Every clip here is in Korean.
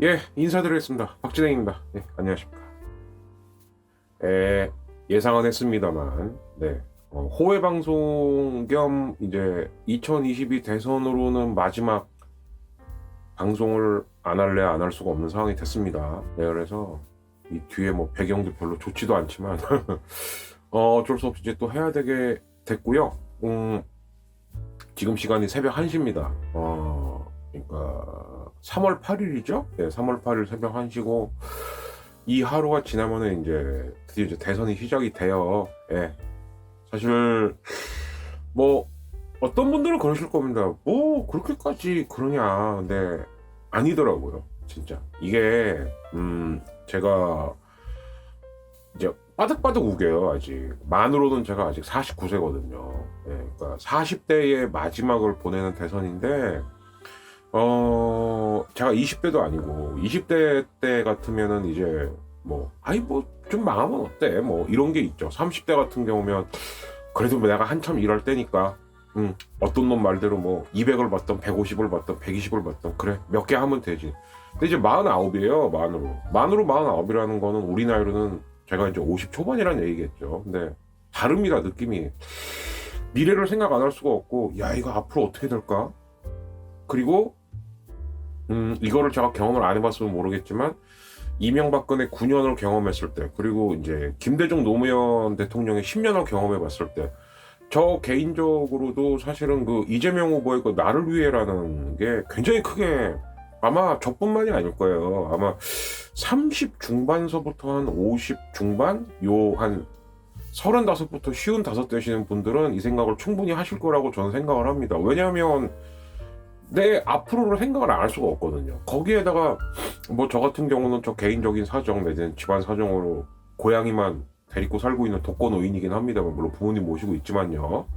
예, 인사드리겠습니다. 박진행입니다. 예, 안녕하십니까. 예상은 했습니다만, 네. 호외 방송 겸 이제 2022 대선으로는 마지막 방송을 안 할래 안 할 수가 없는 상황이 됐습니다. 네, 그래서 이 뒤에 뭐 배경도 별로 좋지도 않지만, 어쩔 수 없이 이제 또 해야 되게 됐고요. 지금 시간이 새벽 1시입니다. 그러니까 3월 8일이죠? 네, 3월 8일 새벽 1시고 이 하루가 지나면은 이제 드디어 이제 대선이 시작이 돼요. 예. 사실 뭐 어떤 분들은 그러실 겁니다. 뭐 그렇게까지 그러냐. 근데 아니더라고요. 진짜. 이게 제가 이제 바득바득 우겨요. 아직 만으로는 제가 아직 49세거든요. 예, 그러니까 40대의 마지막을 보내는 대선인데 제가 20대도 아니고 20대 때 같으면은 이제 뭐 아이 뭐 좀 망하면 어때 뭐 이런 게 있죠. 30대 같은 경우면 그래도 뭐 내가 한참 일할 때니까 어떤 놈 말대로 뭐 200을 받던 150을 받던 120을 받던 그래 몇 개 하면 되지. 근데 이제 49이에요. 만으로 49이라는 거는 우리 나이로는 제가 이제 50 초반이라는 얘기겠죠. 근데 다릅니다. 느낌이. 미래를 생각 안 할 수가 없고 야 이거 앞으로 어떻게 될까. 그리고 이거를 제가 경험을 안 해봤으면 모르겠지만 이명박근혜 9년을 경험했을 때 그리고 이제 김대중 노무현 대통령의 10년을 경험해봤을 때 저 개인적으로도 사실은 그 이재명 후보의 그 나를 위해라는 게 굉장히 크게 아마 저뿐만이 아닐 거예요. 아마 30 중반서부터 한 50 중반 요 한 35부터 55 되시는 분들은 이 생각을 충분히 하실 거라고 저는 생각을 합니다. 왜냐하면 내 앞으로를 생각을 안 할 수가 없거든요. 거기에다가 뭐 저 같은 경우는 저 개인적인 사정 내지는 집안 사정으로 고양이만 데리고 살고 있는 독거노인이긴 합니다만 물론 부모님 모시고 있지만요.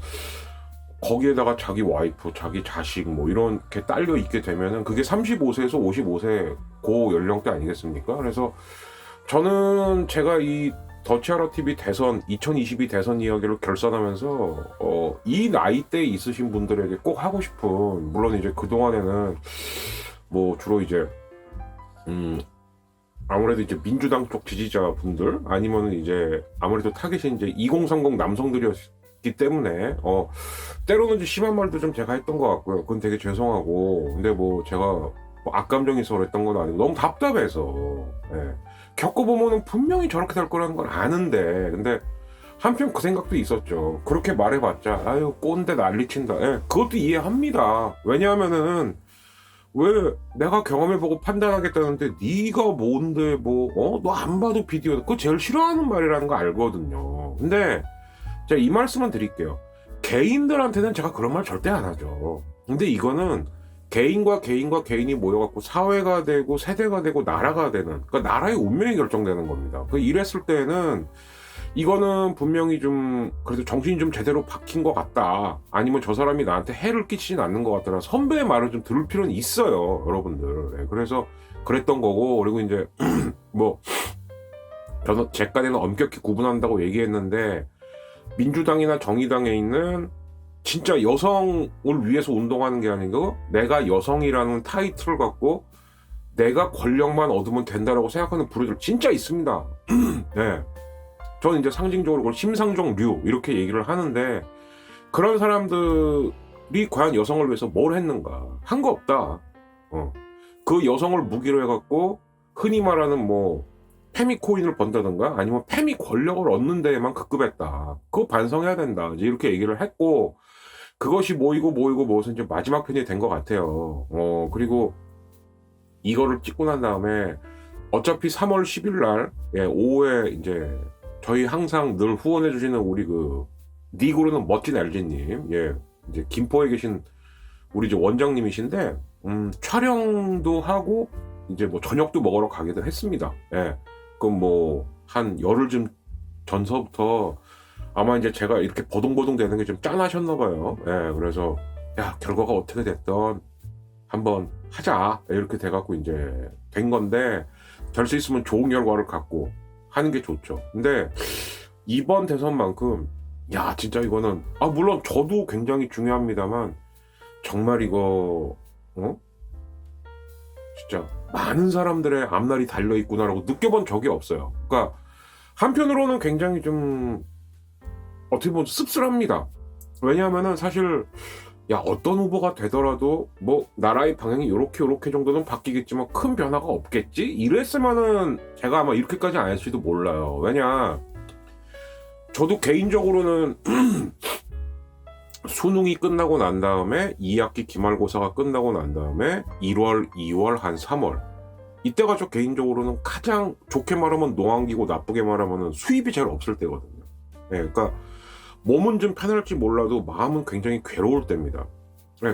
거기에다가 자기 와이프, 자기 자식 뭐 이렇게 딸려 있게 되면은 그게 35세에서 55세 고 연령대 아니겠습니까? 그래서 저는 제가 이 더치아라 TV 대선 2022 대선 이야기를 결산하면서 이 나이대에 있으신 분들에게 꼭 하고 싶은 물론 이제 그 동안에는 뭐 주로 이제 아무래도 이제 민주당 쪽 지지자분들 아니면은 이제 아무래도 타겟이 이제 2030 남성들이었기 때문에 때로는 좀 심한 말도 좀 제가 했던 것 같고요. 그건 되게 죄송하고 근데 뭐 제가 뭐 악감정이 있어 그랬던 건 아니고 너무 답답해서 예. 겪어보면은 분명히 저렇게 될 거라는 건 아는데 근데 한편 그 생각도 있었죠. 그렇게 말해봤자 아유 꼰대 난리친다. 예, 그것도 이해합니다. 왜냐하면은 왜 내가 경험해보고 판단하겠다는데 네가 뭔데 뭐 너 안 봐도 비디오 그거 제일 싫어하는 말이라는 거 알거든요. 근데 제가 이 말씀은 드릴게요. 개인들한테는 제가 그런 말 절대 안 하죠. 근데 이거는 개인과 개인이 모여갖고 사회가 되고 세대가 되고 나라가 되는 그러니까 나라의 운명이 결정되는 겁니다. 이랬을 때는 이거는 분명히 좀 그래도 정신이 좀 제대로 박힌 것 같다. 아니면 저 사람이 나한테 해를 끼치진 않는 것 같다는 선배의 말을 좀 들을 필요는 있어요, 여러분들. 네, 그래서 그랬던 거고 그리고 이제 뭐 저는 제 깐에는 엄격히 구분한다고 얘기했는데 민주당이나 정의당에 있는 진짜 여성을 위해서 운동하는 게 아니고 내가 여성이라는 타이틀을 갖고 내가 권력만 얻으면 된다라고 생각하는 부류들 진짜 있습니다. 네. 저는 이제 상징적으로 그걸 심상정류 이렇게 얘기를 하는데 그런 사람들이 과연 여성을 위해서 뭘 했는가? 한 거 없다. 그 여성을 무기로 해갖고 흔히 말하는 뭐 페미코인을 번다든가 아니면 페미 권력을 얻는 데에만 급급했다. 그거 반성해야 된다. 이제 이렇게 얘기를 했고 그것이 모이고 이제 마지막 편이 된 것 같아요. 그리고 이거를 찍고 난 다음에 어차피 3월 10일 날 오후에 이제 저희 항상 늘 후원해 주시는 우리 그 니그로는 멋진 LG님 이제 김포에 계신 우리 이제 원장님이신데 촬영도 하고 이제 뭐 저녁도 먹으러 가기도 했습니다. 그럼 뭐 한 열흘 좀 전서부터 아마 이제 제가 이렇게 버둥버둥 되는 게 좀 짠하셨나 봐요. 그래서 야 결과가 어떻게 됐던 한번 하자 이렇게 돼갖고 이제 된 건데 될 수 있으면 좋은 결과를 갖고 하는 게 좋죠. 근데 이번 대선만큼 야 진짜 이거는 물론 저도 굉장히 중요합니다만 정말 이거 진짜 많은 사람들의 앞날이 달려있구나라고 느껴본 적이 없어요. 그러니까 한편으로는 굉장히 좀 어떻게 보면 씁쓸합니다. 왜냐하면은 사실 어떤 후보가 되더라도 뭐 나라의 방향이 요렇게 정도는 바뀌겠지만 큰 변화가 없겠지? 이랬으면은 제가 아마 이렇게까지 안 했을지도 몰라요. 왜냐, 저도 개인적으로는 수능이 끝나고 난 다음에 2학기 기말고사가 끝나고 난 다음에 1월, 2월, 한 3월 이때가 저 개인적으로는 가장 좋게 말하면 노안기고 나쁘게 말하면 수입이 제일 없을 때거든요. 그러니까 몸은 좀 편할지 몰라도 마음은 굉장히 괴로울 때입니다.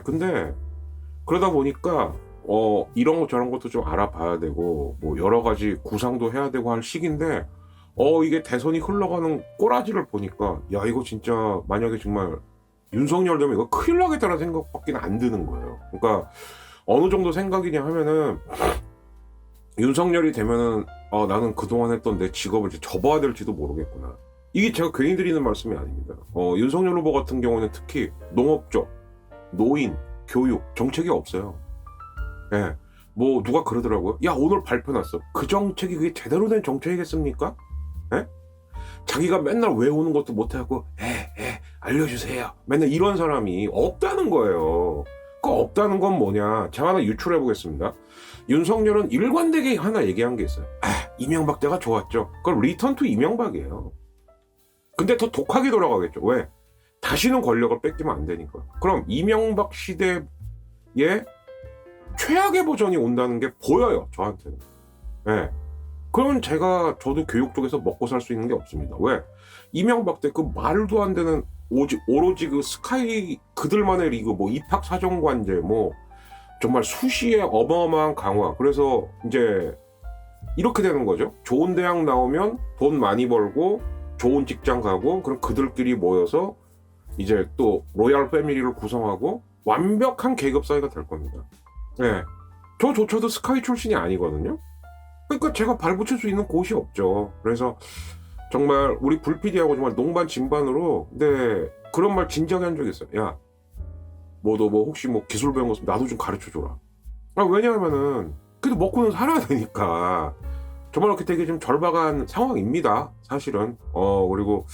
근데 그러다 보니까 이런 거 저런 것도 좀 알아봐야 되고 뭐 여러 가지 구상도 해야 되고 할 시기인데 이게 대선이 흘러가는 꼬라지를 보니까 이거 진짜 만약에 정말 윤석열 되면 이거 큰일 나겠다는 생각밖에 안 드는 거예요. 그러니까 어느 정도 생각이냐 하면은 윤석열이 되면은 나는 그동안 했던 내 직업을 이제 접어야 될지도 모르겠구나. 이게 제가 괜히 드리는 말씀이 아닙니다. 윤석열 후보 같은 경우는 특히 농업적, 노인, 교육, 정책이 없어요. 뭐 누가 그러더라고요. 오늘 발표 났어. 그 정책이 그게 제대로 된 정책이겠습니까? 자기가 맨날 외우는 것도 못하고 알려주세요. 맨날 이런 사람이 없다는 거예요. 그 없다는 건 뭐냐. 제가 하나 유출해 보겠습니다. 윤석열은 일관되게 하나 얘기한 게 있어요. 이명박 때가 좋았죠. 그건 리턴 투 이명박이에요. 근데 더 독하게 돌아가겠죠. 왜? 다시는 권력을 뺏기면 안 되니까. 그럼 이명박 시대의 최악의 버전이 온다는 게 보여요. 저한테는. 그러면 저도 교육 쪽에서 먹고 살 수 있는 게 없습니다. 왜? 이명박 때 그 말도 안 되는 오로지 그 스카이 그들만의 리그 뭐 입학 사정관제 뭐 정말 수시에 어마어마한 강화. 그래서 이제 이렇게 되는 거죠. 좋은 대학 나오면 돈 많이 벌고 좋은 직장 가고 그럼 그들끼리 모여서 이제 또 로얄 패밀리를 구성하고 완벽한 계급 사회가 될 겁니다. 저조차도 스카이 출신이 아니거든요. 그러니까 제가 발붙일 수 있는 곳이 없죠. 그래서 정말 우리 불PD하고 정말 농반 진반으로 그런 말 진지하게 한 적이 있어요. 너 혹시 뭐 기술 배운 거 있으면 나도 좀 가르쳐줘라. 왜냐하면은 그래도 먹고는 살아야 되니까 정말 그렇게 되게 좀 절박한 상황입니다. 사실은. 그리고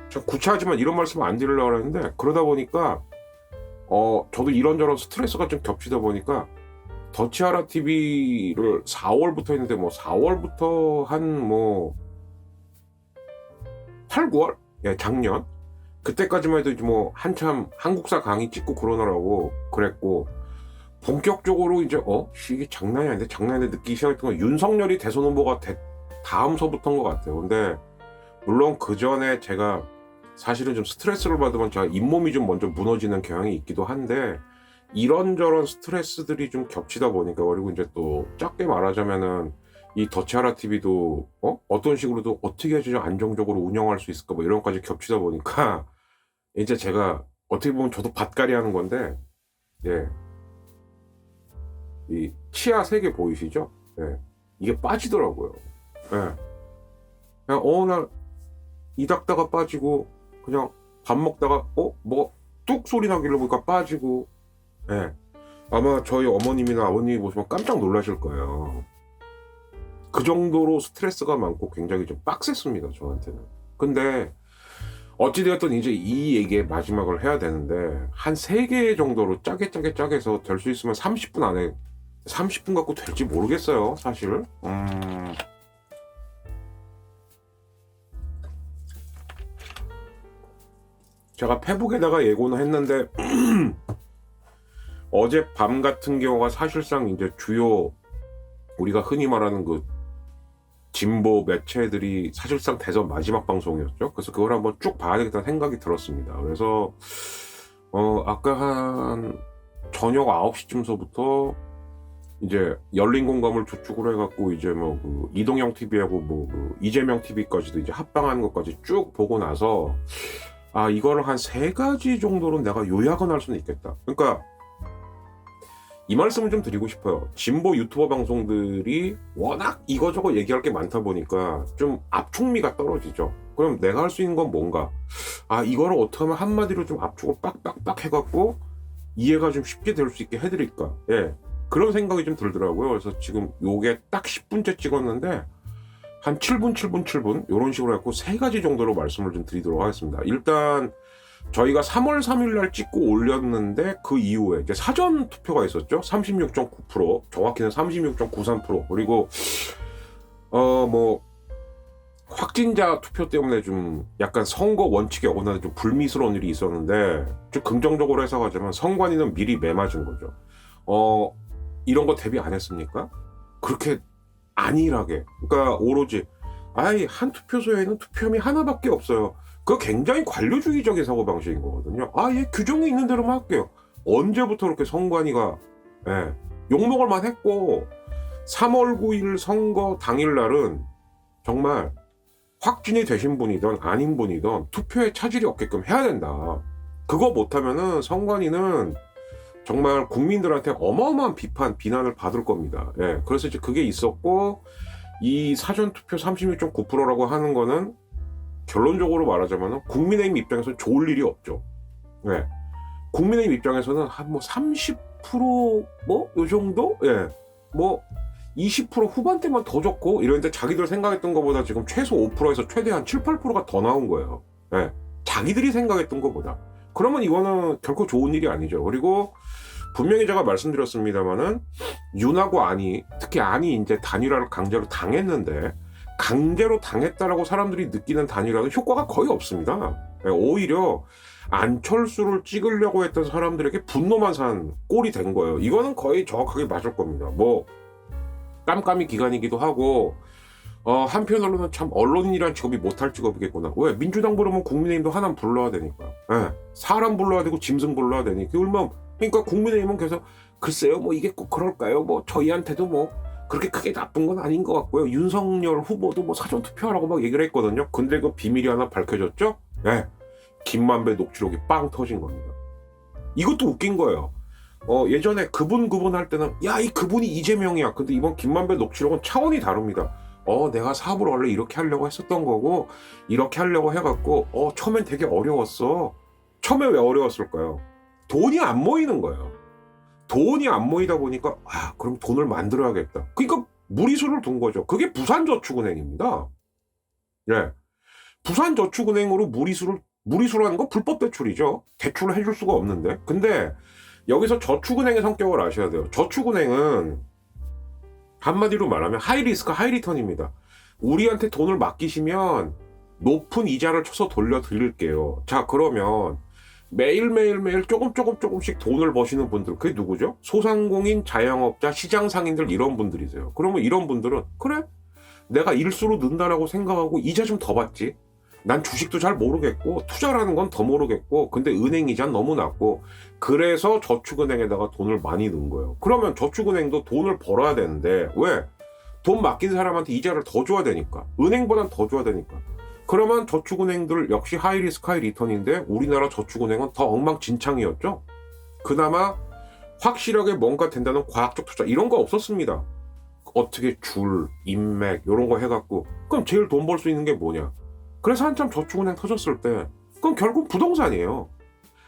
참 구차하지만 이런 말씀 안 드리려고 했는데 그러다 보니까 저도 이런저런 스트레스가 좀 겹치다 보니까 더치아라 TV를 4월부터 했는데 뭐 4월부터 한 뭐 8, 9월? 작년 그때까지만 해도 뭐 한참 한국사 강의 찍고 그러느라고 그랬고 본격적으로 이제 이게 장난이 아닌데 느끼기 시작했던 건 윤석열이 대선 후보가 다음서부터인 것 같아요. 근데 물론 그 전에 제가 사실은 좀 스트레스를 받으면 제가 잇몸이 좀 먼저 무너지는 경향이 있기도 한데 이런저런 스트레스들이 좀 겹치다 보니까 그리고 이제 또 짧게 말하자면은 이 더치아라 TV도 어떤 식으로도 어떻게 해야지 안정적으로 운영할 수 있을까 뭐 이런 것까지 겹치다 보니까 이제 제가 어떻게 보면 저도 밭갈이 하는 건데 이 치아 3개 보이시죠? 이게 빠지더라고요. 그냥 어느 날 이 닦다가 빠지고 그냥 밥 먹다가 뭐 뚝 소리 나길래 보니까 빠지고 아마 저희 어머님이나 아버님이 보시면 깜짝 놀라실 거예요. 그 정도로 스트레스가 많고 굉장히 좀 빡셌습니다. 저한테는. 근데 어찌되었든 이제 이 얘기의 마지막을 해야 되는데 한 3개 정도로 짜게서 될 수 있으면 30분 안에 30분 갖고 될지 모르겠어요. 사실. 제가 페북에다가 예고는 했는데 어젯밤 같은 경우가 사실상 이제 주요 우리가 흔히 말하는 그 진보 매체들이 사실상 대선 마지막 방송이었죠. 그래서 그걸 한번 쭉 봐야 되겠다는 생각이 들었습니다. 그래서 아까 한 저녁 9시쯤서부터 이제 열린 공감을 주축으로 해갖고 이제 뭐 그 이동영 TV하고 뭐 그 이재명 TV까지도 이제 합방하는 것까지 쭉 보고 나서 이거를 한 3가지 정도로 내가 요약은 할 수는 있겠다. 그러니까 이 말씀을 좀 드리고 싶어요. 진보 유튜버 방송들이 워낙 이거저거 얘기할 게 많다 보니까 좀 압축미가 떨어지죠. 그럼 내가 할 수 있는 건 뭔가? 이거를 어떻게 하면 한마디로 좀 압축을 빡빡빡 해갖고 이해가 좀 쉽게 될 수 있게 해드릴까? 그런 생각이 좀 들더라고요. 그래서 지금 요게 딱 10분째 찍었는데 한 7분, 7분, 7분 이런 식으로 해갖고 3가지 정도로 말씀을 좀 드리도록 하겠습니다. 일단 저희가 3월 3일 날 찍고 올렸는데 그 이후에 이제 사전 투표가 있었죠. 36.9%, 정확히는 36.93%. 그리고 뭐 확진자 투표 때문에 좀 약간 선거 원칙에 어긋나는 좀 불미스러운 일이 있었는데, 좀 긍정적으로 해석하자면 선관위는 미리 매맞은 거죠. 이런 거 대비 안 했습니까? 그렇게 안일하게. 그러니까 오로지 한 투표소에는 투표함이 하나밖에 없어요. 그거 굉장히 관료주의적인 사고방식인 거거든요. 규정이 있는 대로만 할게요. 언제부터 그렇게 선관위가 욕먹을 만 했고, 3월 9일 선거 당일날은 정말 확진이 되신 분이든 아닌 분이든 투표에 차질이 없게끔 해야 된다. 그거 못하면은 선관위는 정말 국민들한테 어마어마한 비난을 받을 겁니다. 그래서 이제 그게 있었고, 이 사전투표 36.9%라고 하는 거는 결론적으로 말하자면 국민의힘 입장에서는 좋을 일이 없죠. 국민의힘 입장에서는 한 뭐 30% 요 정도? 뭐 20% 후반대만 더 적고 이런데 자기들 생각했던 것보다 지금 최소 5%에서 최대한 7, 8%가 더 나온 거예요. 자기들이 생각했던 것보다. 그러면 이거는 결코 좋은 일이 아니죠. 그리고 분명히 제가 말씀드렸습니다만은 윤하고 안이, 특히 안이 이제 단일화를 강제로 당했는데, 강제로 당했다라고 사람들이 느끼는 단일화는 효과가 거의 없습니다. 오히려 안철수를 찍으려고 했던 사람들에게 분노만 산 꼴이 된 거예요. 이거는 거의 정확하게 맞을 겁니다. 뭐 깜깜이 기간이기도 하고, 한편으로는 참 언론인이란 직업이 못할 직업이겠구나. 왜? 민주당 부르면 국민의힘도 하나 불러야 되니까. 사람 불러야 되고 짐승 불러야 되니까. 그러니까 국민의힘은 계속 글쎄요, 뭐 이게 꼭 그럴까요? 뭐 저희한테도 뭐 그렇게 크게 나쁜 건 아닌 것 같고요. 윤석열 후보도 뭐 사전 투표하라고 막 얘기를 했거든요. 근데 그 비밀이 하나 밝혀졌죠? 김만배 녹취록이 빵 터진 겁니다. 이것도 웃긴 거예요. 예전에 그분 할 때는 그분이 이재명이야. 근데 이번 김만배 녹취록은 차원이 다릅니다. 내가 사업을 원래 이렇게 하려고 했었던 거고, 이렇게 하려고 해갖고, 처음엔 되게 어려웠어. 처음에 왜 어려웠을까요? 돈이 안 모이는 거예요. 돈이 안 모이다 보니까, 그럼 돈을 만들어야겠다. 그러니까 무리수를 둔 거죠. 그게 부산저축은행입니다. 부산저축은행으로 무리수라는 건 불법 대출이죠. 대출을 해줄 수가 없는데. 근데 여기서 저축은행의 성격을 아셔야 돼요. 저축은행은 한마디로 말하면 하이리스크 하이리턴입니다. 우리한테 돈을 맡기시면 높은 이자를 쳐서 돌려드릴게요. 자, 그러면 매일매일 조금씩 돈을 버시는 분들, 그게 누구죠? 소상공인, 자영업자, 시장상인들, 이런 분들이세요. 그러면 이런 분들은 그래? 내가 일수로 는다라고 생각하고 이자 좀 더 받지. 난 주식도 잘 모르겠고 투자라는 건 더 모르겠고, 근데 은행 이자는 너무 낮고, 그래서 저축은행에다가 돈을 많이 넣은 거예요. 그러면 저축은행도 돈을 벌어야 되는데, 왜? 돈 맡긴 사람한테 이자를 더 줘야 되니까. 은행보단 더 줘야 되니까. 그러면 저축은행들 역시 하이리스크 하이리턴인데, 우리나라 저축은행은 더 엉망진창이었죠. 그나마 확실하게 뭔가 된다는 과학적 투자 이런 거 없었습니다. 어떻게 인맥 이런 거 해갖고. 그럼 제일 돈 벌 수 있는 게 뭐냐? 그래서 한참 저축은행 터졌을 때, 그럼 결국 부동산이에요.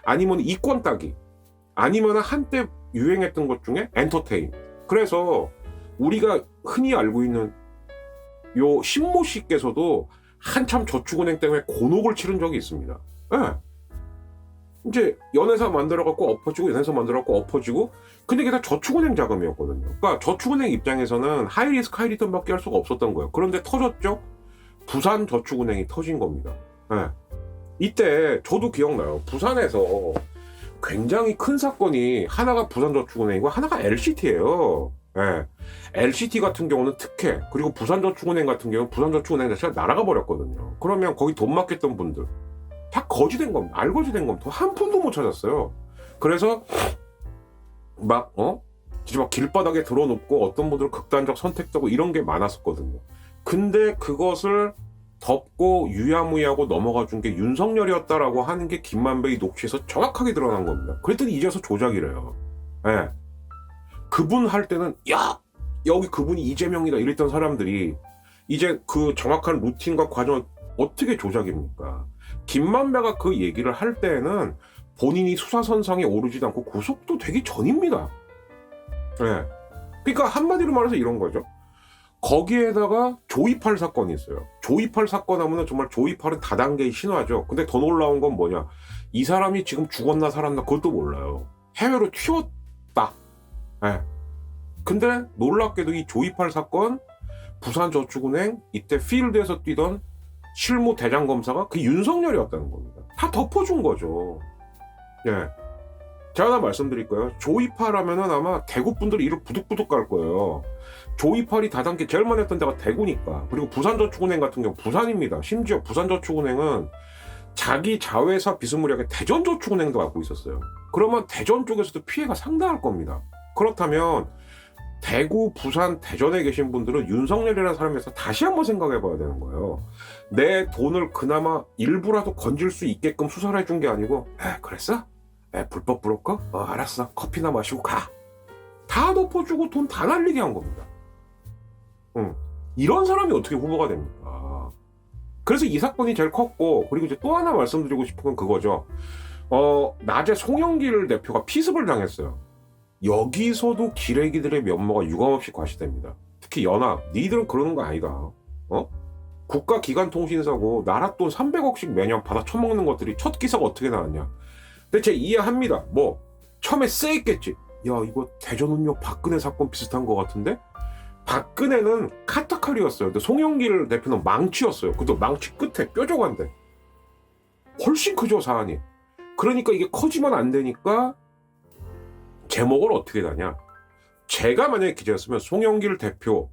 아니면 이권 따기, 아니면 한때 유행했던 것 중에 엔터테인. 그래서 우리가 흔히 알고 있는 요 신모 씨께서도 한참 저축은행 때문에 곤혹을 치른 적이 있습니다. 이제 연회사 만들어갖고 엎어지고, 연회사 만들어갖고 엎어지고, 근데 그게 다 저축은행 자금이었거든요. 그러니까 저축은행 입장에서는 하이리스크 하이리턴밖에 할 수가 없었던 거예요. 그런데 터졌죠? 부산저축은행이 터진 겁니다. 이때 저도 기억나요. 부산에서 굉장히 큰 사건이, 하나가 부산저축은행이고 하나가 LCT예요. LCT 같은 경우는 특혜, 그리고 부산저축은행 같은 경우는 부산저축은행 자체가 날아가 버렸거든요. 그러면 거기 돈 맡겼던 분들 다 거지된 겁니다. 알거지된 겁니다. 한 푼도 못 찾았어요. 그래서 진짜 막 길바닥에 들어눕고, 어떤 분들은 극단적 선택하고 이런 게 많았었거든요. 근데 그것을 덮고 유야무야하고 넘어가 준 게 윤석열이었다라고 하는 게 김만배의 녹취에서 정확하게 드러난 겁니다. 그랬더니 이제서 조작이래요. 그분 할 때는 여기 그분이 이재명이다 이랬던 사람들이 이제 그 정확한 루틴과 과정을 어떻게 조작입니까? 김만배가 그 얘기를 할 때에는 본인이 수사선상에 오르지도 않고 구속도 되기 전입니다. 예. 그러니까 한마디로 말해서 이런 거죠. 거기에다가 조이팔 사건이 있어요. 조이팔 사건 하면은 정말 조이팔은 다단계의 신화죠. 근데 더 놀라운 건 뭐냐? 이 사람이 지금 죽었나 살았나 그것도 몰라요. 해외로 튀었다. 예. 근데 놀랍게도 이 조이팔 사건 부산저축은행 이때 필드에서 뛰던 실무 대장 검사가 그 윤석열이었다는 겁니다. 다 덮어준 거죠. 예. 제가 하나 말씀드릴 거예요. 조이팔 하면은 아마 대구 분들이 이를 부득부득 갈 거예요. 조이팔이 다단계 제일 많이 했던 데가 대구니까. 그리고 부산저축은행 같은 경우 부산입니다. 심지어 부산저축은행은 자기 자회사 비스무리하게 대전저축은행도 갖고 있었어요. 그러면 대전 쪽에서도 피해가 상당할 겁니다. 그렇다면 대구, 부산, 대전에 계신 분들은 윤석열이라는 사람에서 다시 한번 생각해 봐야 되는 거예요. 내 돈을 그나마 일부라도 건질 수 있게끔 수사를 해준 게 아니고 그랬어? 불법 브로커? 알았어. 커피나 마시고 가. 다 덮어주고 돈 다 날리게 한 겁니다. 이런 사람이 어떻게 후보가 됩니까? 그래서 이 사건이 제일 컸고, 그리고 이제 또 하나 말씀드리고 싶은 건 그거죠. 낮에 송영길 대표가 피습을 당했어요. 여기서도 기레기들의 면모가 유감없이 과시됩니다. 특히 연합, 니들은 그러는 거 아니다. 국가기관통신사고 나라 돈 300억씩 매년 받아 처먹는 것들이 첫 기사가 어떻게 나왔냐. 근데 제가 이해합니다. 뭐 처음에 쎄했겠지. 야, 이거 대전운용 박근혜 사건 비슷한 것 같은데? 박근혜는 카타칼이었어요. 근데 송영길 대표는 망치였어요. 그것도 망치 끝에 뾰족한데. 훨씬 크죠, 사안이. 그러니까 이게 커지면 안 되니까 제목을 어떻게 다냐. 제가 만약에 기자였으면 송영길 대표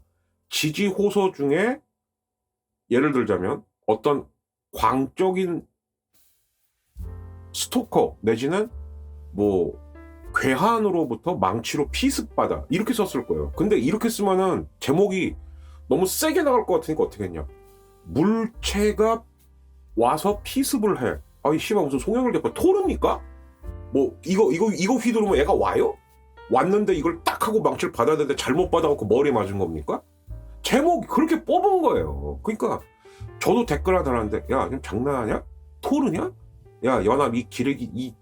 지지 호소 중에 예를 들자면 어떤 광적인 스토커 내지는 뭐 괴한으로부터 망치로 피습받아 이렇게 썼을 거예요. 근데 이렇게 쓰면은 제목이 너무 세게 나갈 것 같으니까 어떻게 했냐. 물체가 와서 피습을 해. 아이 씨발 무슨 송영길 대표 토릅니까? 뭐 이거 휘두르면 얘가 와요? 왔는데 이걸 딱 하고 망치를 받아야 되는데 잘못 받아갖고 머리에 맞은 겁니까? 제목이 그렇게 뽑은 거예요. 그러니까 저도 댓글 하나 달았는데 야 지금 장난하냐? 토르냐? 야 연합 이 기레기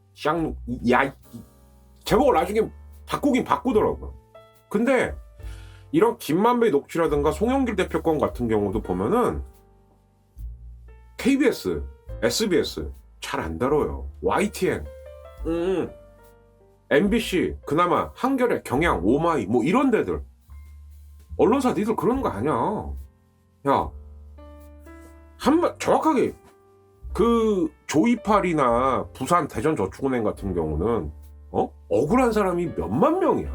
제목을 나중에 바꾸긴 바꾸더라고요. 근데 이런 김만배 녹취라든가 송영길 대표 건 같은 경우도 보면은 KBS, SBS 잘 안 다뤄요. YTN, MBC, 그나마 한겨레, 경향, 오마이 뭐 이런 데들 언론사 니들 그러는 거 아니야. 야, 정확하게 그 조이팔이나 부산 대전저축은행 같은 경우는 억울한 사람이 몇만 명이야.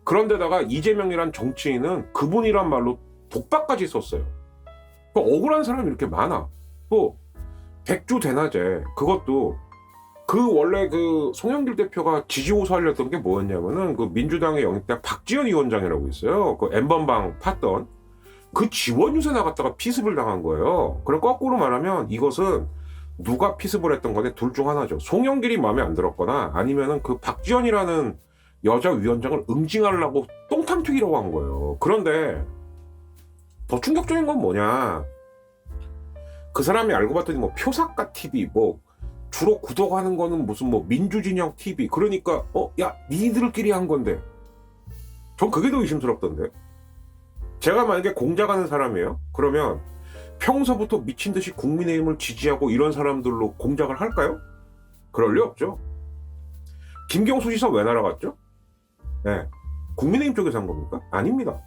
그런데다가 이재명이란 정치인은 그분이란 말로 독박까지 썼어요. 억울한 사람이 이렇게 많아. 또 백주 대낮에 그것도 그 원래 그 송영길 대표가 지지호소 하려던 게 뭐였냐면은 그 민주당의 영입대 박지원 위원장이라고 있어요. 그 N번방 팠던 그 지원 유세 나갔다가 피습을 당한 거예요. 그럼 거꾸로 말하면 이것은 누가 피습을 했던 건데 둘 중 하나죠. 송영길이 마음에 안 들었거나 아니면은 그 박지원이라는 여자 위원장을 응징하려고 똥탕 튀기려고 한 거예요. 그런데 더 충격적인 건 뭐냐. 그 사람이 알고 봤더니 뭐 표사과 TV 뭐 주로 구독하는 거는 무슨 뭐 민주진영 TV 그러니까 야 니들끼리 한 건데 전 그게 더 의심스럽던데. 제가 만약에 공작하는 사람이에요. 그러면 평소부터 미친 듯이 국민의힘을 지지하고 이런 사람들로 공작을 할까요? 그럴 리 없죠. 김경수 지사 왜 날아갔죠? 네. 국민의힘 쪽에서 한 겁니까? 아닙니다.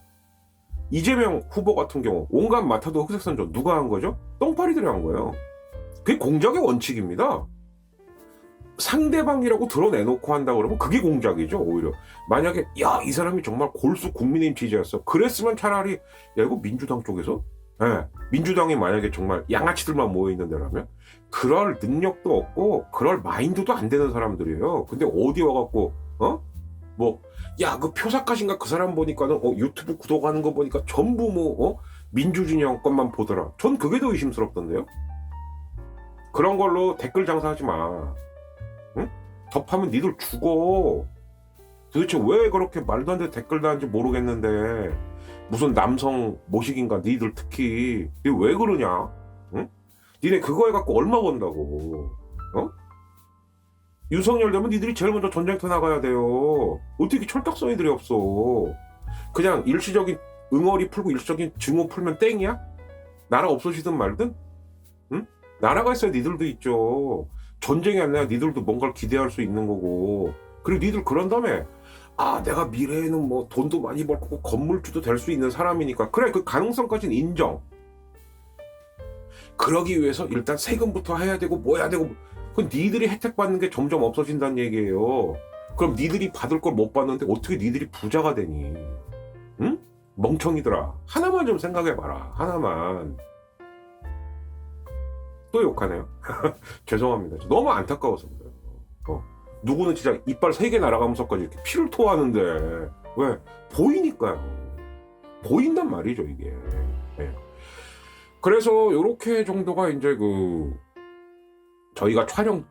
이재명 후보 같은 경우 온갖 마타도 흑색선전 누가 한 거죠? 똥파리들이 한 거예요. 그게 공작의 원칙입니다. 상대방이라고 드러내놓고 한다 그러면 그게 공작이죠. 오히려 만약에 야 이 사람이 정말 골수 국민의힘 지지였어 그랬으면 차라리 야 이거 민주당 쪽에서 민주당이 만약에 정말 양아치들만 모여있는 데라면 그럴 능력도 없고 그럴 마인드도 안 되는 사람들이에요. 근데 어디 와갖고 뭐 야 그 표사까신가 그 사람 보니까는 유튜브 구독하는 거 보니까 전부 뭐 민주진영 것만 보더라. 전 그게 더 의심스럽던데요. 그런 걸로 댓글 장사하지 마. 응? 덮하면 니들 죽어. 도대체 왜 그렇게 말도 안 되는 댓글 다는지 모르겠는데 무슨 남성 모식인가 니들 특히 왜 그러냐? 응? 니네 그거 해갖고 얼마 번다고? 윤석열 되면 니들이 제일 먼저 전쟁터 나가야 돼요. 어떻게 철딱서니들이 없어. 그냥 일시적인 응어리 풀고 일시적인 증오 풀면 땡이야? 나라 없어지든 말든? 응? 나라가 있어야 니들도 있죠. 전쟁이 아니라 니들도 뭔가를 기대할 수 있는 거고. 그리고 니들 그런 다음에 아 내가 미래에는 뭐 돈도 많이 벌 거고 건물주도 될 수 있는 사람이니까 그래 그 가능성까지는 인정. 그러기 위해서 일단 세금부터 해야 되고 뭐 해야 되고 그 니들이 혜택 받는 게 점점 없어진다는 얘기예요. 그럼 니들이 받을 걸 못 받는데 어떻게 니들이 부자가 되니? 응? 멍청이들아. 하나만 좀 생각해봐라. 하나만. 또 욕하네요. 죄송합니다. 너무 안타까워서 그래요. 누구는 진짜 이빨 3개 날아가면서까지 이렇게 피를 토하는데 왜? 보이니까요. 보인단 말이죠 이게. 네. 그래서 요렇게 정도가 이제 저희가 촬영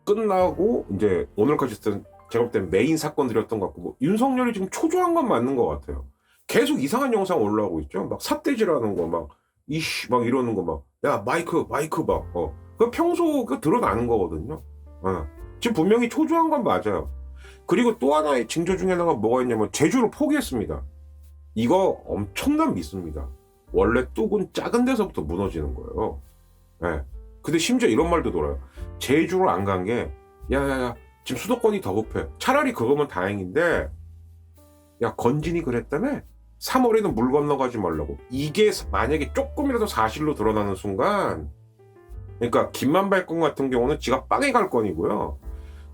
끝나고 이제 오늘까지 제가 볼 땐 메인 사건들이었던 것 같고 뭐 윤석열이 지금 초조한 건 맞는 것 같아요. 계속 이상한 영상 올라오고 있죠. 막 삿대질하는 거 막 이씨 막 이러는 거 막 야 마이크 막 그 평소 그 드러나는 거거든요. 지금 분명히 초조한 건 맞아요. 그리고 또 하나의 징조 중에 하나가 뭐가 있냐면 제주를 포기했습니다. 이거 엄청난 미스입니다. 원래 뚝은 작은 데서부터 무너지는 거예요. 네. 근데 심지어 이런 말도 돌아요. 제주를 안 간 게 야야야 지금 수도권이 더 급해. 차라리 그거면 다행인데 야 건진이 그랬다며? 3월에는 물 건너가지 말라고. 이게 만약에 조금이라도 사실로 드러나는 순간 그러니까 김만발건 같은 경우는 지가 빵에 갈 건이고요.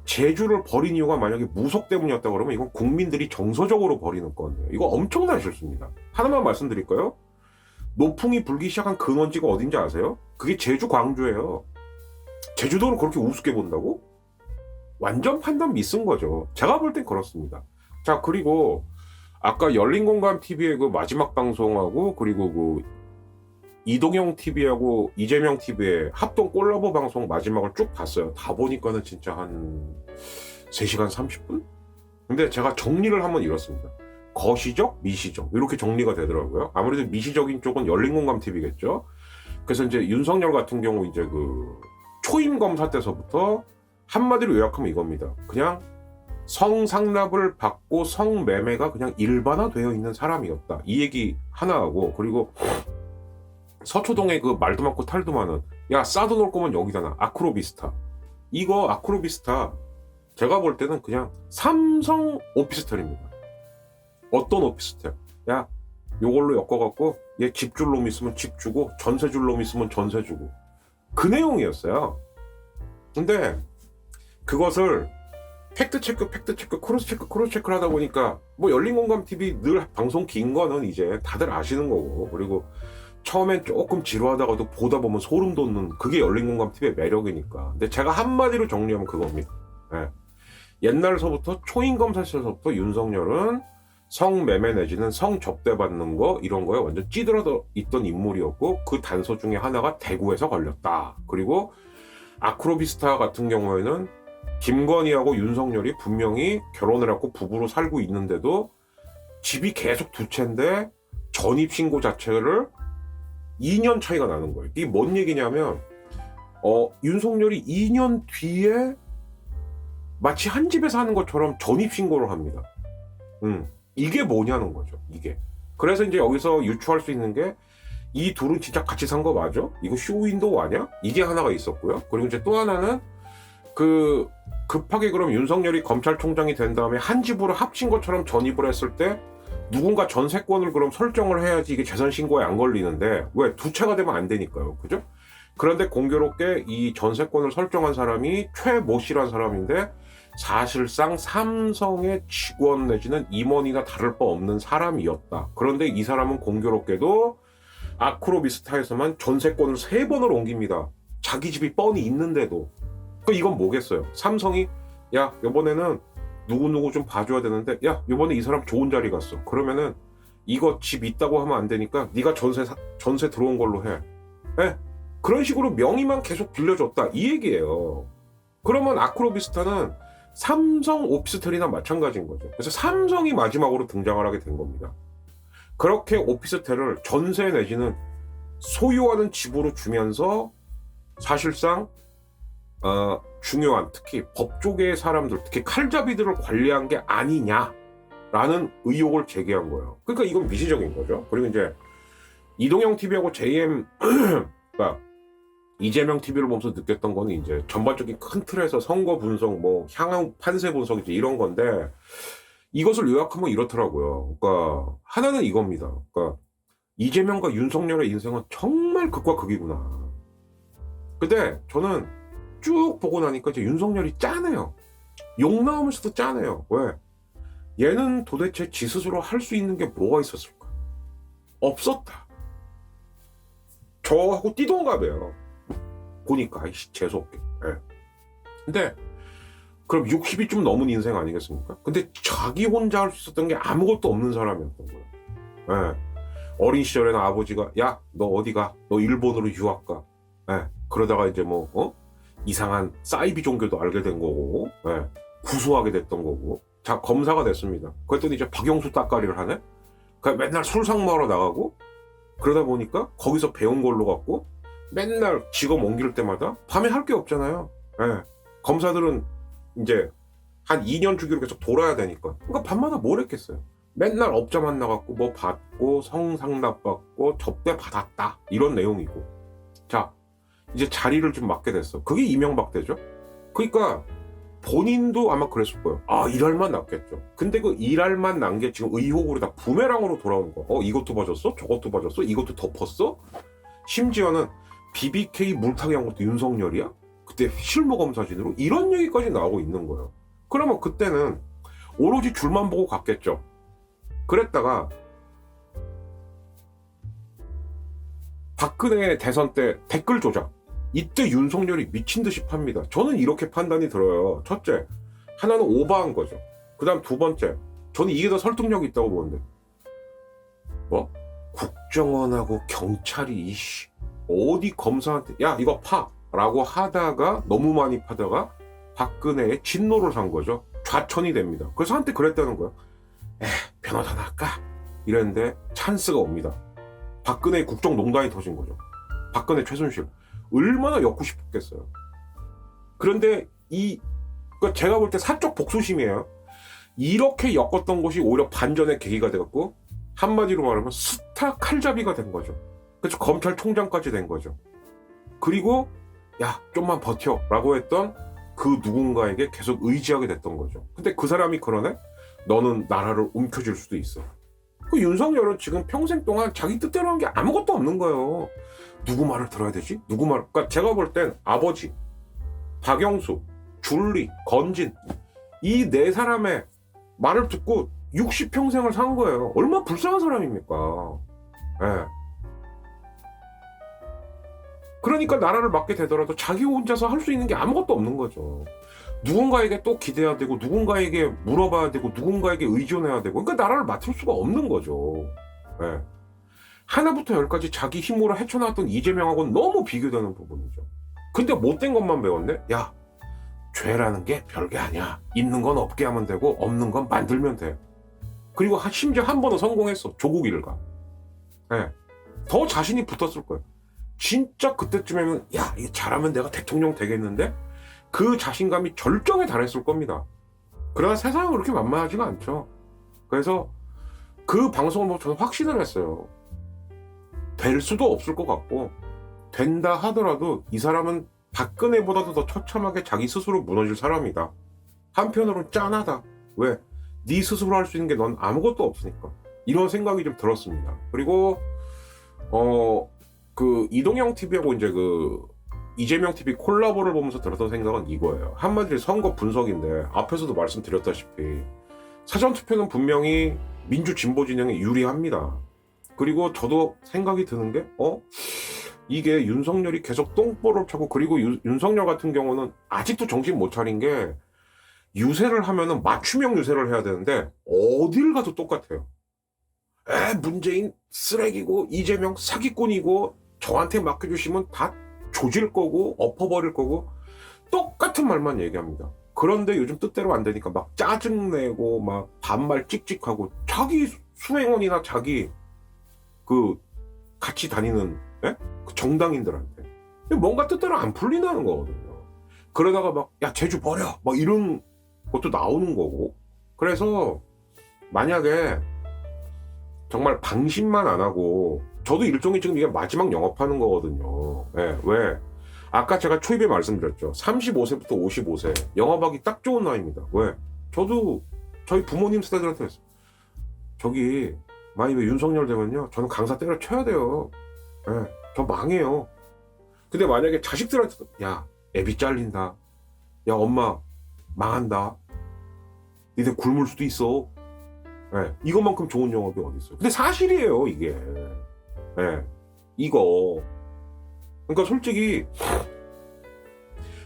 제주를 버린 이유가 만약에 무속 때문이었다 그러면 이건 국민들이 정서적으로 버리는 건이에요. 이거 엄청난 실수입니다. 하나만 말씀드릴까요? 노풍이 불기 시작한 근원지가 어딘지 아세요? 그게 제주 광주예요. 제주도를 그렇게 우습게 본다고? 완전 판단 미스인 거죠. 제가 볼 땐 그렇습니다. 자 그리고 아까 열린공감TV의 그 마지막 방송하고 그리고 그 이동형 TV하고 이재명 TV의 합동 콜라보 방송 마지막을 쭉 봤어요. 다 보니까는 진짜 한 3시간 30분? 근데 제가 정리를 한번 이뤘습니다. 거시적, 미시적 이렇게 정리가 되더라고요. 아무래도 미시적인 쪽은 열린공감TV겠죠. 그래서 이제 윤석열 같은 경우 이제 그 초임 검사 때서부터 한마디로 요약하면 이겁니다. 그냥 성상납을 받고 성매매가 그냥 일반화되어 있는 사람이었다. 이 얘기 하나 하고 그리고 서초동에 그 말도 많고 탈도 많은 야 싸도 놓을 거면 여기다 놔. 아크로비스타. 이거 아크로비스타 제가 볼 때는 그냥 삼성 오피스텔입니다. 어떤 오피스텔? 야 요걸로 엮어갖고 얘 집 줄 놈 있으면 집 주고 전세 줄 놈 있으면 전세 주고 그 내용이었어요. 근데 그것을 팩트체크 크로스체크를 하다 보니까 뭐 열린공감TV 늘 방송 긴 거는 이제 다들 아시는 거고 그리고 처음엔 조금 지루하다가도 보다 보면 소름 돋는 그게 열린공감TV의 매력이니까. 근데 제가 한마디로 정리하면 그겁니다. 네. 옛날서부터 초임검사 시절서부터 윤석열은 성매매 내지는 성접대 받는 거 이런 거에 완전 찌들어 있던 인물이었고 그 단서 중에 하나가 대구에서 걸렸다. 그리고 아크로비스타 같은 경우에는 김건희하고 윤석열이 분명히 결혼을 하고 부부로 살고 있는데도 집이 계속 두 채인데 전입신고 자체를 2년 차이가 나는 거예요. 이게 뭔 얘기냐면 윤석열이 2년 뒤에 마치 한 집에 사는 것처럼 전입신고를 합니다. 이게 뭐냐는 거죠. 이게. 그래서 이제 여기서 유추할 수 있는 게 이 둘은 진짜 같이 산 거 맞아? 이거 쇼윈도우 아니야? 이게 하나가 있었고요. 그리고 이제 또 하나는 그 급하게 그럼 윤석열이 검찰총장이 된 다음에 한 집으로 합친 것처럼 전입을 했을 때 누군가 전세권을 그럼 설정을 해야지 이게 재산 신고에 안 걸리는데 왜 두 채가 되면 안 되니까요. 그죠? 그런데 공교롭게 이 전세권을 설정한 사람이 최모 씨라는 사람인데 사실상 삼성의 직원 내지는 임원이나 다를 바 없는 사람이었다. 그런데 이 사람은 공교롭게도 아크로비스타에서만 전세권을 3번을 옮깁니다. 자기 집이 뻔히 있는데도. 이건 뭐겠어요? 삼성이 야 이번에는 누구누구 좀 봐줘야 되는데 야 이번에 이 사람 좋은 자리 갔어. 그러면은 이거 집 있다고 하면 안 되니까 네가 전세 들어온 걸로 해. 네? 그런 식으로 명의만 계속 빌려줬다 이 얘기예요. 그러면 아크로비스타는 삼성 오피스텔이나 마찬가지인 거죠. 그래서 삼성이 마지막으로 등장을 하게 된 겁니다. 그렇게 오피스텔을 전세 내지는 소유하는 집으로 주면서 사실상 중요한 특히 법조계의 사람들 특히 칼잡이들을 관리한 게 아니냐라는 의혹을 제기한 거예요. 그러니까 이건 미시적인 거죠. 그리고 이제 이동형 TV하고 JM 그러니까 이재명 TV를 보면서 느꼈던 거는 이제 전반적인 큰 틀에서 선거 분석, 뭐 향후 판세 분석 이제 이런 건데 이것을 요약하면 이렇더라고요. 그러니까 하나는 이겁니다. 그러니까 이재명과 윤석열의 인생은 정말 극과 극이구나. 근데 저는 쭉 보고 나니까 이제 윤석열이 짠해요. 욕 나오면서도 짠해요. 왜? 얘는 도대체 지 스스로 할 수 있는 게 뭐가 있었을까? 없었다. 저하고 띠동갑이에요. 보니까 재수없게. 네. 근데 그럼 60이 좀 넘은 인생 아니겠습니까? 근데 자기 혼자 할 수 있었던 게 아무것도 없는 사람이었던 거예요. 네. 어린 시절에는 아버지가 야 너 어디 가? 너 일본으로 유학 가. 네. 그러다가 이제 뭐 이상한 사이비 종교도 알게 된 거고 네. 구수하게 됐던 거고 자 검사가 됐습니다. 그랬더니 이제 박영수 따까리를 하네? 그러니까 맨날 술상마하러 나가고 그러다 보니까 거기서 배운 걸로 갖고 맨날 직업 옮길 때마다 밤에 할 게 없잖아요. 네. 검사들은 이제 한 2년 주기로 계속 돌아야 되니까 그러니까 밤마다 뭘 했겠어요. 맨날 업자 만나갖고 뭐 받고 성상납 받고 접대 받았다 이런 내용이고 자 이제 자리를 좀 맡게 됐어. 그게 이명박 때죠. 그러니까 본인도 아마 그랬을 거예요. 아 일할만 났겠죠. 근데 그 일할만 난 게 지금 의혹으로 다 부메랑으로 돌아온 거. 이것도 봐줬어? 저것도 봐줬어? 이것도 덮었어? 심지어는 BBK 물타기 한 것도 윤석열이야? 그때 실무검 사진으로 이런 얘기까지 나오고 있는 거예요. 그러면 그때는 오로지 줄만 보고 갔겠죠. 그랬다가 박근혜 대선 때 댓글 조작 이때 윤석열이 미친 듯이 팝니다. 저는 이렇게 판단이 들어요. 첫째, 하나는 오버한 거죠. 그 다음 두 번째, 저는 이게 더 설득력이 있다고 보는데 뭐? 국정원하고 경찰이 이씨 어디 검사한테 야 이거 파 라고 하다가 너무 많이 파다가 박근혜의 진노를 산 거죠. 좌천이 됩니다. 그래서 한때 그랬다는 거야. 변호사나 할까? 이랬는데 찬스가 옵니다. 박근혜의 국정농단이 터진 거죠. 박근혜 최순실 얼마나 엮고 싶었겠어요. 그런데 그러니까 제가 볼 때 사적 복수심이에요. 이렇게 엮었던 것이 오히려 반전의 계기가 되었고 한마디로 말하면 스타 칼잡이가 된 거죠. 그래서 검찰총장까지 된 거죠. 그리고 야 좀만 버텨 라고 했던 그 누군가에게 계속 의지하게 됐던 거죠. 근데 그 사람이 그러네? 너는 나라를 움켜쥘 수도 있어. 그 윤석열은 지금 평생 동안 자기 뜻대로 한 게 아무것도 없는 거예요. 누구 말을 들어야 되지? 누구 말? 그러니까 제가 볼 땐 아버지, 박영수, 줄리, 건진 이 네 사람의 말을 듣고 60평생을 산 거예요. 얼마나 불쌍한 사람입니까? 네. 그러니까 나라를 맡게 되더라도 자기 혼자서 할 수 있는 게 아무것도 없는 거죠. 누군가에게 또 기대야 되고 누군가에게 물어봐야 되고 누군가에게 의존해야 되고 그러니까 나라를 맡을 수가 없는 거죠. 네. 하나부터 열까지 자기 힘으로 헤쳐나왔던 이재명하고는 너무 비교되는 부분이죠. 근데 못된 것만 배웠네? 야 죄라는 게 별게 아니야. 있는 건 없게 하면 되고 없는 건 만들면 돼. 그리고 심지어 한 번은 성공했어. 조국 일가. 네. 더 자신이 붙었을 거예요. 진짜 그때쯤에는 야 이거 잘하면 내가 대통령 되겠는데? 그 자신감이 절정에 달했을 겁니다. 그러나 세상은 그렇게 만만하지가 않죠. 그래서 그 방송을 보고 저는 확신을 했어요. 될 수도 없을 것 같고 된다 하더라도 이 사람은 박근혜보다도 더 처참하게 자기 스스로 무너질 사람이다. 한편으로는 짠하다. 왜? 네 스스로 할 수 있는 게 넌 아무것도 없으니까. 이런 생각이 좀 들었습니다. 그리고 그 이동형 TV하고 이제 그 이재명 TV 콜라보를 보면서 들었던 생각은 이거예요. 한마디로 선거 분석인데 앞에서도 말씀드렸다시피 사전투표는 분명히 민주 진보 진영에 유리합니다. 그리고 저도 생각이 드는 게 이게 윤석열이 계속 똥볼을 차고 그리고 윤석열 같은 경우는 아직도 정신 못 차린 게 유세를 하면은 맞춤형 유세를 해야 되는데 어딜 가도 똑같아요. 문재인 쓰레기고 이재명 사기꾼이고 저한테 맡겨주시면 다 조질 거고 엎어버릴 거고 똑같은 말만 얘기합니다. 그런데 요즘 뜻대로 안 되니까 막 짜증내고 막 반말 찍찍하고 자기 수행원이나 자기 그 같이 다니는 그 정당인들한테 뭔가 뜻대로 안 풀린다는 거거든요. 그러다가 막 야 제주 버려 막 이런 것도 나오는 거고. 그래서 만약에 정말 방심만 안 하고, 저도 일종의 지금 이게 마지막 영업하는 거거든요. 예, 왜? 아까 제가 초입에 말씀드렸죠. 35세부터 55세 영업하기 딱 좋은 나이입니다. 왜? 저도 저희 부모님 세대들한테 했어요. 저기 만약에 윤석열 되면요, 저는 강사 때려쳐야 돼요. 예, 저 망해요. 근데 만약에 자식들한테도 야 애비 잘린다, 야 엄마 망한다, 니들 굶을 수도 있어. 예, 이것만큼 좋은 영업이 어디 있어요? 근데 사실이에요 이게. 예, 이거. 그러니까 솔직히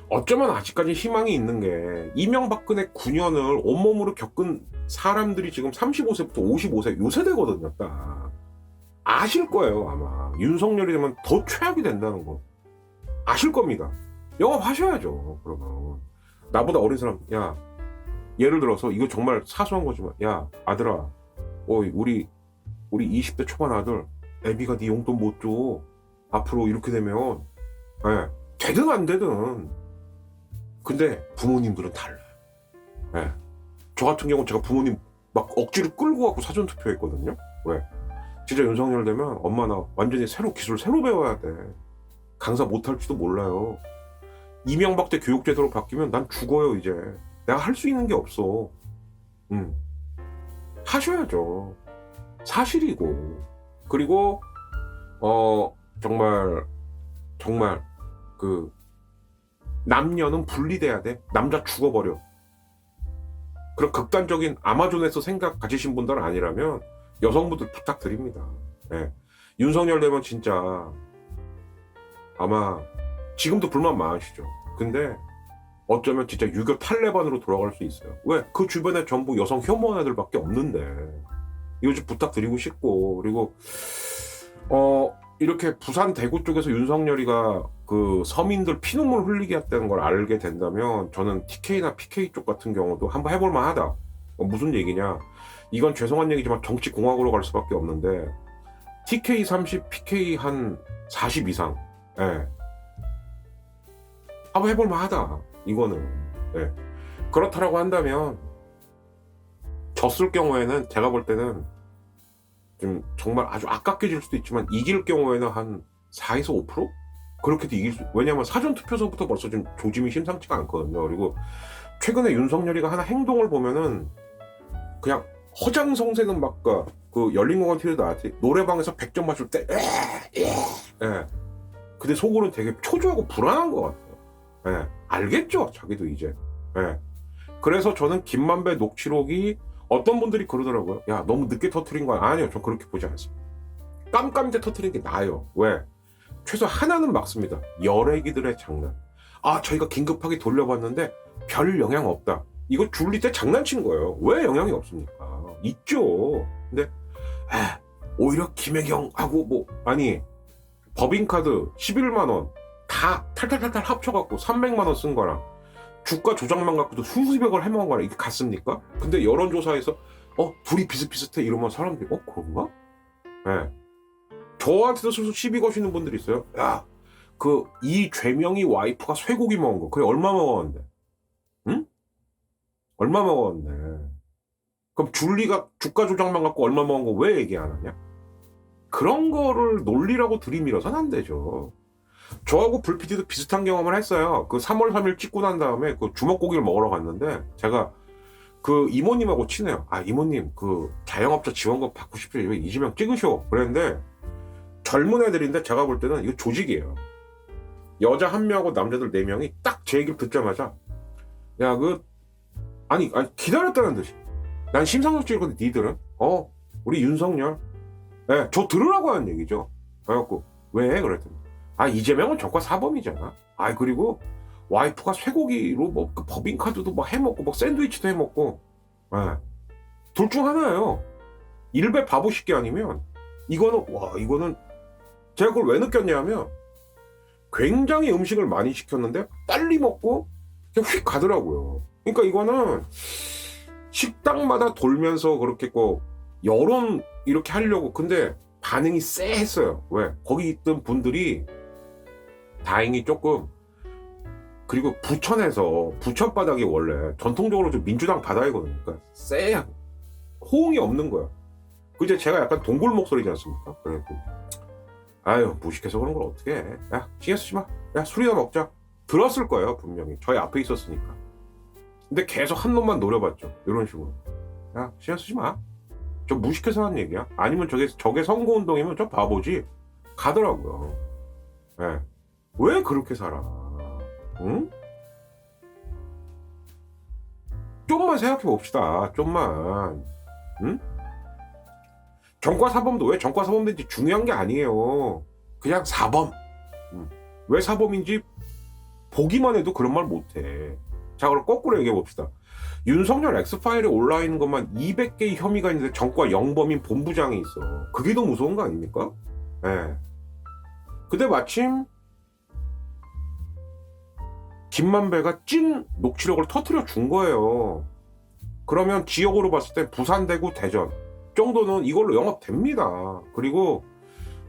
어쩌면 아직까지 희망이 있는 게, 이명박근혜 9년을 온몸으로 겪은 사람들이 지금 35세부터 55세 요 세대거든요. 딱 아실 거예요. 아마 윤석열이 되면 더 최악이 된다는 거 아실 겁니다. 영업하셔야죠. 그러면 나보다 어린 사람, 야 예를 들어서 이거 정말 사소한 거지만, 야 아들아, 우리 20대 초반 아들 애비가 네 용돈 못 줘. 앞으로 이렇게 되면, 예, 되든 안 되든. 근데 부모님들은 달라요. 예. 저 같은 경우 제가 부모님 막 억지로 끌고 가고 사전투표했거든요. 왜? 진짜 윤석열 되면 엄마 나 완전히 기술 새로 배워야 돼. 강사 못할지도 몰라요. 이명박 때 교육제도로 바뀌면 난 죽어요 이제. 내가 할 수 있는 게 없어. 하셔야죠. 사실이고. 그리고 정말 그 남녀는 분리돼야 돼. 남자 죽어버려. 그런 극단적인 아마존에서 생각 가지신 분들은 아니라면 여성분들 부탁드립니다. 예. 윤석열 되면 진짜 아마 지금도 불만 많으시죠. 근데 어쩌면 진짜 유교 탈레반으로 돌아갈 수 있어요. 왜? 그 주변에 전부 여성 혐오한 애들밖에 없는데. 이거 좀 부탁드리고 싶고. 그리고 이렇게 부산 대구 쪽에서 윤석열이가 그 서민들 피눈물 흘리게 했다는 걸 알게 된다면, 저는 TK나 PK 쪽 같은 경우도 한번 해볼 만하다. 무슨 얘기냐, 이건 죄송한 얘기지만 정치공학으로 갈 수밖에 없는데 TK 30, PK 한 40 이상, 예, 한번 해볼 만하다 이거는. 예. 그렇다라고 한다면 졌을 경우에는 제가 볼 때는 좀 정말 아주 아깝게 질 수도 있지만, 이길 경우에는 한 4에서 5%? 그렇게도 이길 수. 왜냐면 사전투표서부터 벌써 좀 조짐이 심상치가 않거든요. 그리고 최근에 윤석열이가 하는 행동을 보면은 그냥 허장성세는 막 그 열린공원 TV도 나왔지, 노래방에서 100점 맞출 때 예. 근데 속으로는 되게 초조하고 불안한 것 같아요. 예. 알겠죠 자기도 이제. 예. 그래서 저는 김만배 녹취록이, 어떤 분들이 그러더라고요. 야 너무 늦게 터트린 거 아니에요. 전 그렇게 보지 않습니다. 깜깜이 때 터트린 게 나아요. 왜? 최소 하나는 막습니다. 열애기들의 장난. 아 저희가 긴급하게 돌려봤는데 별 영향 없다. 이거 줄리 때 장난친 거예요. 왜 영향이 없습니까? 있죠. 근데 오히려 김혜경하고 뭐, 아니 법인카드 11만원 다 탈탈탈탈 합쳐갖고 300만원 쓴 거랑 주가 조작만 갖고도 수십억을 해먹은 거랑 이게 같습니까? 근데 여론조사에서 둘이 비슷비슷해 이러면 사람들이 그런가? 예. 저한테도 스스로 시비 거시는 분들이 있어요. 야, 이 죄명이 와이프가 쇠고기 먹은 거 그게 얼마 먹었는데? 응? 얼마 먹었는데? 그럼 줄리가 주가 조작만 갖고 얼마 먹은 거 왜 얘기 안 하냐? 그런 거를 논리라고 들이밀어서는 안 되죠. 저하고 불PD도 비슷한 경험을 했어요. 그 3월 3일 찍고 난 다음에 그 주먹고기를 먹으러 갔는데, 제가 그 이모님하고 친해요. 아 이모님 그 자영업자 지원금 받고 싶어요. 왜 이재명 찍으셔? 그랬는데 젊은 애들인데 제가 볼 때는 이거 조직이에요. 여자 1명하고 남자들 4명이 딱 제 얘기를 듣자마자, 야 아니 기다렸다는 듯이, 난 심상정 찍을 건데 니들은 우리 윤석열, 네, 저 들으라고 하는 얘기죠. 그래갖고 왜? 그랬더니 이재명은 전과 사범이잖아. 그리고 와이프가 쇠고기로 뭐 법인카드도 막 해먹고 막 샌드위치도 해먹고. 둘 중 하나예요. 일배 바보 쉽게 아니면 이거는 제가 그걸 왜 느꼈냐면, 굉장히 음식을 많이 시켰는데 빨리 먹고 그냥 휙 가더라고요. 그러니까 이거는 식당마다 돌면서 그렇게 여론 이렇게 하려고. 근데 반응이 쎄했어요. 왜? 거기 있던 분들이 다행히 조금 그리고 부천에서 부천 바닥이 원래 전통적으로 좀 민주당 바닥이거든요. 그러니까 쎄야 호응이 없는 거야. 그 이제 제가 약간 동굴 목소리지 않습니까? 그래도 아유 무식해서 그런 걸 어떻게 해? 야 신경 쓰지 마. 야 술이나 먹자. 들었을 거예요 분명히 저희 앞에 있었으니까. 근데 계속 한 놈만 노려봤죠. 이런 식으로. 야 신경 쓰지 마. 저 무식해서 하는 얘기야. 아니면 저게 선거운동이면 저 바보지. 가더라고요. 예. 왜 그렇게 살아? 응? 좀만 생각해 봅시다. 좀만. 응? 전과 사범도 왜 전과 사범인지 중요한 게 아니에요. 그냥 사범. 왜 사범인지 보기만 해도 그런 말 못해. 자, 그럼 거꾸로 얘기해 봅시다. 윤석열 X파일에 올라 있는 것만 200개의 혐의가 있는데 전과 영범인 본부장이 있어. 그게 더 무서운 거 아닙니까? 예. 네. 근데 마침 김만배가 찐 녹취록을 터트려 준 거예요. 그러면 지역으로 봤을 때 부산, 대구, 대전 정도는 이걸로 영업됩니다. 그리고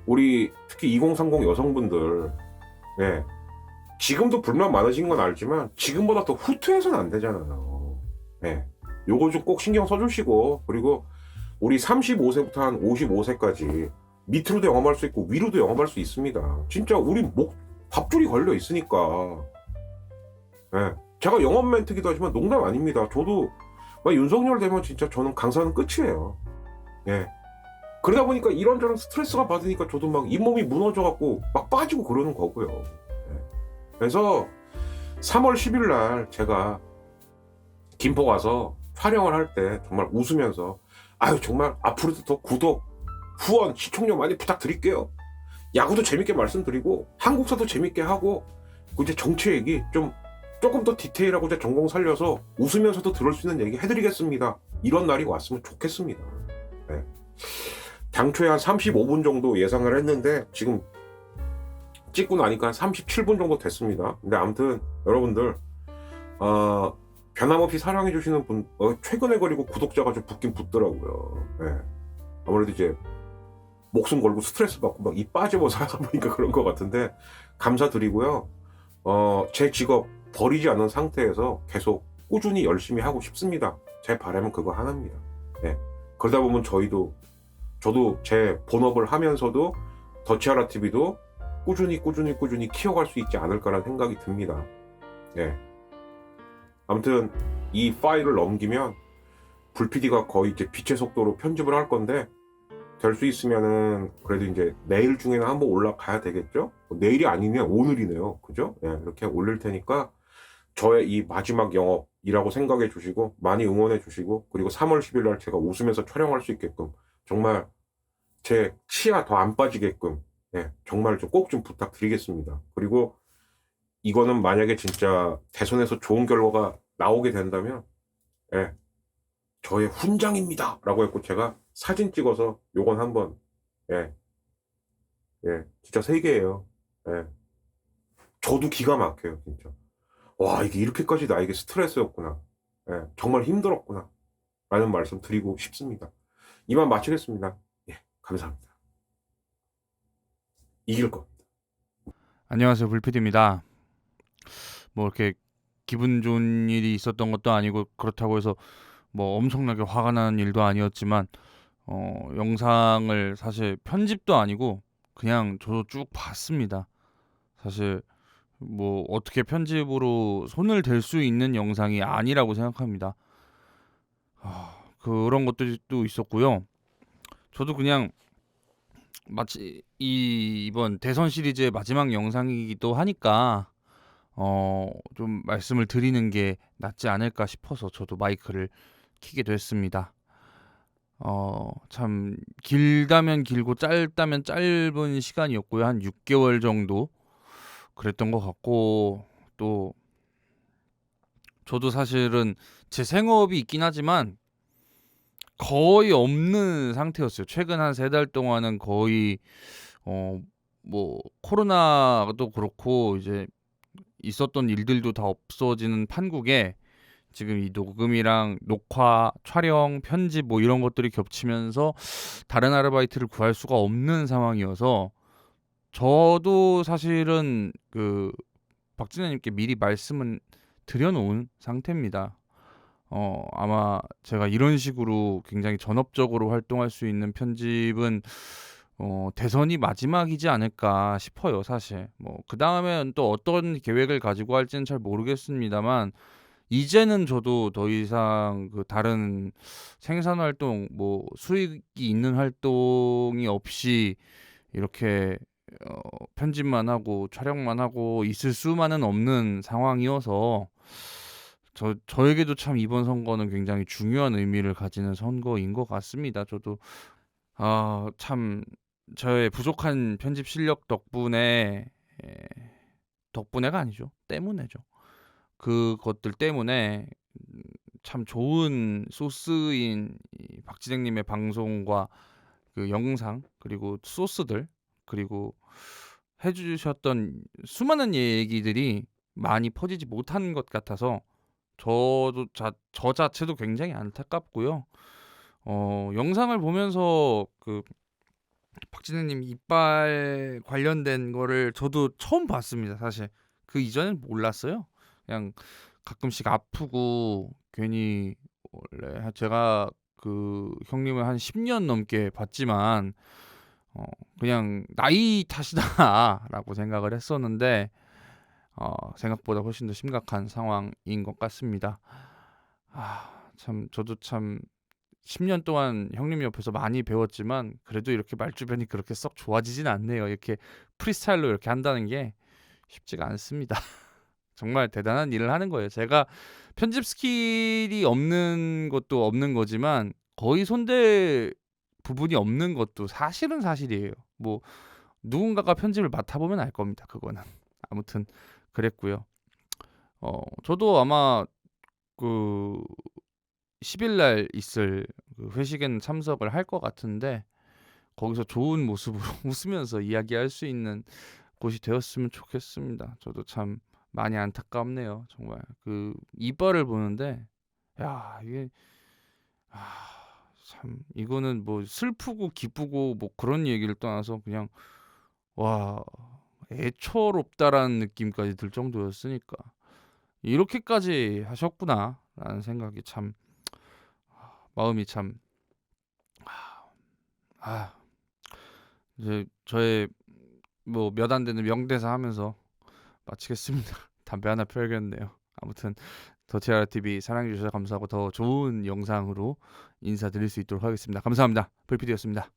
우리 특히 2030 여성분들, 예. 지금도 불만 많으신 건 알지만 지금보다 더 후퇴해서는 안 되잖아요. 예. 요거 좀 꼭 신경 써주시고, 그리고 우리 35세부터 한 55세까지 밑으로도 영업할 수 있고 위로도 영업할 수 있습니다. 진짜 우리 밥줄이 걸려 있으니까. 예. 제가 영업 멘트기도 하지만 농담 아닙니다. 저도 윤석열 되면 진짜 저는 강사는 끝이에요. 예. 그러다 보니까 이런저런 스트레스가 받으니까 저도 막 잇몸이 무너져갖고 막 빠지고 그러는 거고요. 예. 그래서 3월 10일 날 제가 김포 가서 촬영을 할 때 정말 웃으면서 아유 정말 앞으로도 더 구독, 후원, 시청료 많이 부탁드릴게요. 야구도 재밌게 말씀드리고 한국사도 재밌게 하고 이제 정치 얘기 조금 더 디테일하고 제 전공 살려서 웃으면서도 들을 수 있는 얘기 해드리겠습니다. 이런 날이 왔으면 좋겠습니다. 네. 당초에 한 35분 정도 예상을 했는데 지금 찍고 나니까 37분 정도 됐습니다. 근데 아무튼 여러분들 변함없이 사랑해주시는 분 최근에 그리고 구독자가 좀 붙긴 붙더라고요. 네. 아무래도 이제 목숨 걸고 스트레스 받고 막 입 빠지면서 하다 보니까 그런 것 같은데 감사드리고요. 제 직업 버리지 않은 상태에서 계속 꾸준히 열심히 하고 싶습니다. 제 바람은 그거 하나입니다. 네. 그러다 보면 저도 제 본업을 하면서도 더치아라 TV도 꾸준히 키워갈 수 있지 않을까라는 생각이 듭니다. 네. 아무튼 이 파일을 넘기면 불PD가 거의 이제 빛의 속도로 편집을 할 건데 될 수 있으면은 그래도 이제 내일 중에는 한번 올라가야 되겠죠? 내일이 아니면 오늘이네요. 그죠? 네, 이렇게 올릴 테니까 저의 이 마지막 영업이라고 생각해 주시고 많이 응원해 주시고 그리고 3월 10일 날 제가 웃으면서 촬영할 수 있게끔 정말 제 치아 더 안 빠지게끔 네, 정말 꼭 좀 부탁드리겠습니다. 그리고 이거는 만약에 진짜 대선에서 좋은 결과가 나오게 된다면 예, 저의 훈장입니다 라고 했고 제가 사진 찍어서 요건 한번 예, 진짜 세계예요. 예, 저도 기가 막혀요 진짜. 와 이게 이렇게까지 나에게 스트레스였구나. 예, 정말 힘들었구나 라는 말씀 드리고 싶습니다. 이만 마치겠습니다. 예, 감사합니다. 이길 겁니다. 안녕하세요, 불PD입니다. 뭐 이렇게 기분 좋은 일이 있었던 것도 아니고 그렇다고 해서 뭐 엄청나게 화가 나는 일도 아니었지만 영상을 사실 편집도 아니고 그냥 저도 쭉 봤습니다. 사실 뭐 어떻게 편집으로 손을 댈 수 있는 영상이 아니라고 생각합니다. 그런 것들이 또 있었고요. 저도 그냥 마치 이번 대선 시리즈의 마지막 영상이기도 하니까 좀 말씀을 드리는 게 낫지 않을까 싶어서 저도 마이크를 켜게 됐습니다. 참 길다면 길고 짧다면 짧은 시간이었고요. 한 6개월 정도 그랬던 것 같고 또 저도 사실은 제 생업이 있긴 하지만 거의 없는 상태였어요. 최근 한 3달 동안은 거의 뭐 코로나도 그렇고 이제 있었던 일들도 다 없어지는 판국에 지금 이 녹음이랑 녹화, 촬영, 편집 뭐 이런 것들이 겹치면서 다른 아르바이트를 구할 수가 없는 상황이어서 저도 사실은 박진아님께 미리 말씀은 드려놓은 상태입니다. 아마 제가 이런 식으로 굉장히 전업적으로 활동할 수 있는 편집은 대선이 마지막이지 않을까 싶어요, 사실. 뭐 그 다음엔 또 어떤 계획을 가지고 할지는 잘 모르겠습니다만 이제는 저도 더 이상 그 다른 생산 활동, 뭐 수익이 있는 활동이 없이 이렇게 편집만 하고 촬영만 하고 있을 수만은 없는 상황이어서 저에게도 참 이번 선거는 굉장히 중요한 의미를 가지는 선거인 것 같습니다. 저도 참 저의 부족한 편집 실력 덕분에가 아니죠. 때문에죠. 그것들 때문에 참 좋은 소스인 이 박진행님의 방송과 그 영상 그리고 소스들 그리고 해주셨던 수많은 얘기들이 많이 퍼지지 못한 것 같아서 저 자체도 굉장히 안타깝고요. 영상을 보면서 그 박진혜님 이빨 관련된 거를 저도 처음 봤습니다. 사실 그 이전엔 몰랐어요. 그냥 가끔씩 아프고 괜히 원래 제가 그 형님을 한 10년 넘게 봤지만 그냥 나이 탓이다라고 생각을 했었는데 생각보다 훨씬 더 심각한 상황인 것 같습니다. 참 저도 참 10년 동안 형님 옆에서 많이 배웠지만 그래도 이렇게 말주변이 그렇게 썩 좋아지진 않네요. 이렇게 프리스타일로 이렇게 한다는 게 쉽지가 않습니다. 정말 대단한 일을 하는 거예요. 제가 편집 스킬이 없는 것도 없는 거지만 거의 손댈 부분이 없는 것도 사실은 사실이에요. 뭐 누군가가 편집을 맡아보면 알 겁니다. 그거는. 아무튼 그랬고요. 저도 아마 그 10일 날 있을 그 회식에는 참석을 할 것 같은데 거기서 좋은 모습으로 웃으면서 이야기할 수 있는 곳이 되었으면 좋겠습니다. 저도 참 많이 안타깝네요. 정말 그 이빨을 보는데 야 이게 참 이거는 뭐 슬프고 기쁘고 뭐 그런 얘기를 떠나서 그냥 와 애처롭다라는 느낌까지 들 정도였으니까 이렇게까지 하셨구나라는 생각이 참 마음이 참 이제 저의 뭐 몇 안 되는 명대사 하면서 마치겠습니다. 담배 하나 피워야겠네요. 아무튼 더티아라 TV 사랑해 주셔서 감사하고 더 좋은 영상으로 인사드릴 수 있도록 하겠습니다. 감사합니다. 불피디였습니다.